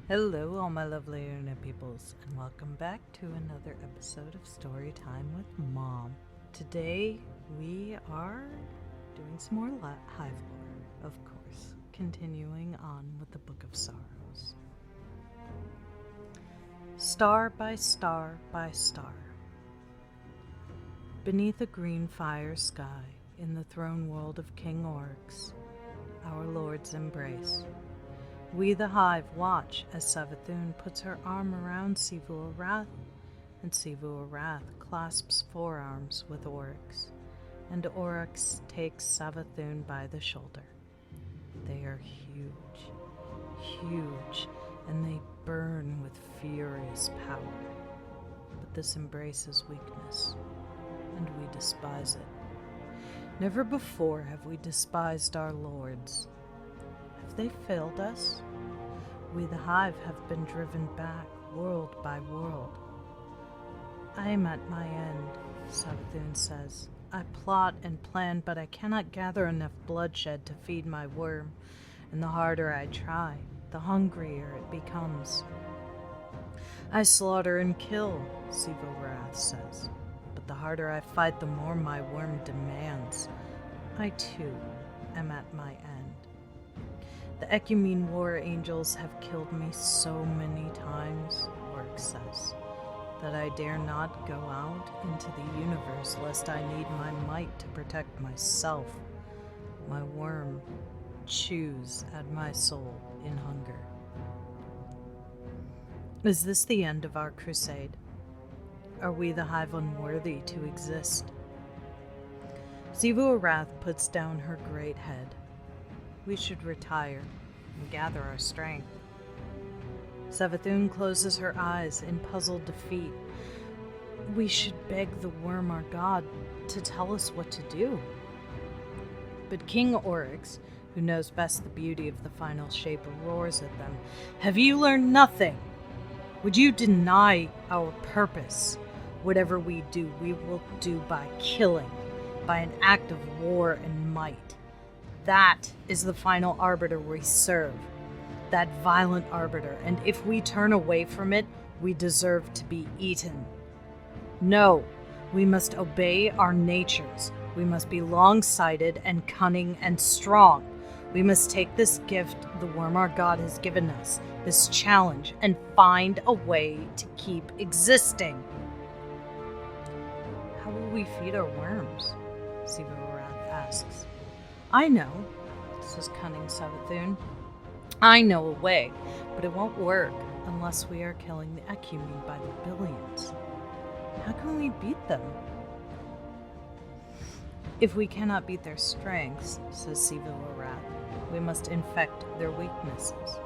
Hello, all my lovely internet peoples, and welcome back to another episode of Story Time with Mom. Today, we are doing some more Hive lore, of course, continuing on with the Book of Sorrows. Star by star by star. Beneath a green fire sky, in the throne world of King Auryx, our Lord's embrace. We the Hive watch as Savathun puts her arm around Sivu Arath, and Sivu Arath clasps forearms with Auryx, and Auryx takes Savathun by the shoulder. They are huge, and they burn with furious power. But this embraces weakness, and we despise it. Never before have we despised our lords. Have they failed us? We the Hive have been driven back, world by world. I am at my end, Savathun says. I plot and plan, but I cannot gather enough bloodshed to feed my worm, and the harder I try, the hungrier it becomes. I slaughter and kill, Sivu Arath says, but the harder I fight, the more my worm demands. I too am at my end. The Ecumene War Angels have killed me so many times, Auryx says, that I dare not go out into the universe lest I need my might to protect myself. My worm chews at my soul in hunger. Is this the end of our crusade? Are we the Hive unworthy to exist? Sivu Arath puts down her great head. We should retire and gather our strength. Savathun closes her eyes in puzzled defeat. We should beg the worm, our god, to tell us what to do. But King Auryx, who knows best the beauty of the final shape, roars at them. Have you learned nothing? Would you deny our purpose? Whatever we do, we will do by killing, by an act of war and might. That is the final arbiter we serve, that violent arbiter, and if we turn away from it, we deserve to be eaten. No, we must obey our natures. We must be long-sighted and cunning and strong. We must take this gift the worm our god has given us, this challenge, and find a way to keep existing. How will we feed our worms? Sivu Arath asks. I know, says cunning Savathun. I know a way, but it won't work unless we are killing the Ecumene by the billions. How can we beat them? If we cannot beat their strengths, says Sivu Arath, we must infect their weaknesses.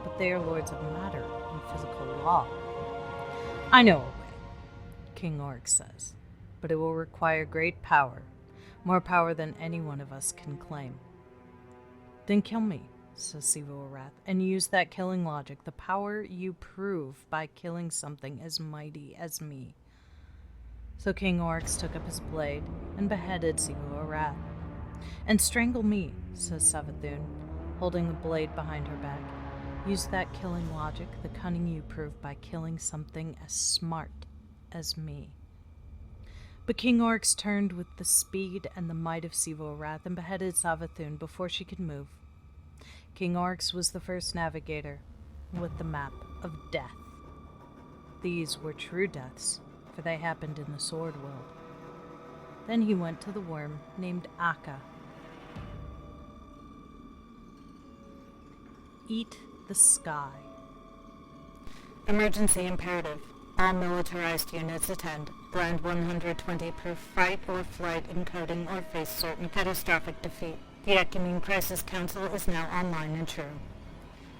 But they are lords of matter and physical law. I know a way, King Auryx says, but it will require great power. More power than any one of us can claim. Then kill me, says Sivu Arath, and use that killing logic, the power you prove by killing something as mighty as me. So King Auryx took up his blade and beheaded Sivu Arath. And strangle me, says Savathun, holding the blade behind her back. Use that killing logic, the cunning you prove by killing something as smart as me. But King Auryx turned with the speed and the might of Sivu Arath and beheaded Savathun before she could move. King Auryx was the first navigator with the map of death. These were true deaths, for they happened in the sword world. Then he went to the worm named Akka. Eat the sky. Emergency imperative. All militarized units attend. Blend 120 proof fight or flight encoding or face certain catastrophic defeat. The Ecumene Crisis Council is now online and true.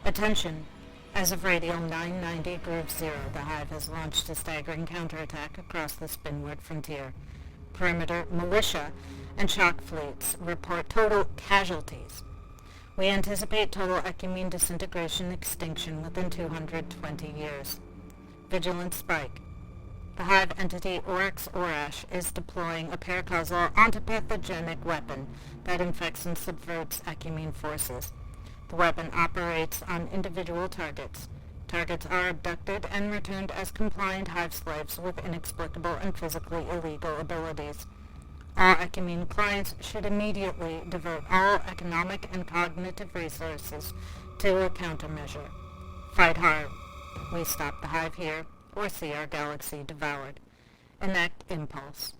Attention! As of radial 990 Groove 0, the Hive has launched a staggering counterattack across the Spinward frontier. Perimeter, militia, and shock fleets report total casualties. We anticipate total Ecumene disintegration extinction within 220 years. Vigilant Spike. The Hive entity Auryx Orash is deploying a paracausal ontopathogenic weapon that infects and subverts Ecumene forces. The weapon operates on individual targets, Targets are abducted and returned as compliant hive slaves with inexplicable and physically illegal abilities. All Ecumene clients should immediately devote all economic and cognitive resources to a countermeasure. Fight hard. We stop the hive here, or see our galaxy devoured. Enact impulse.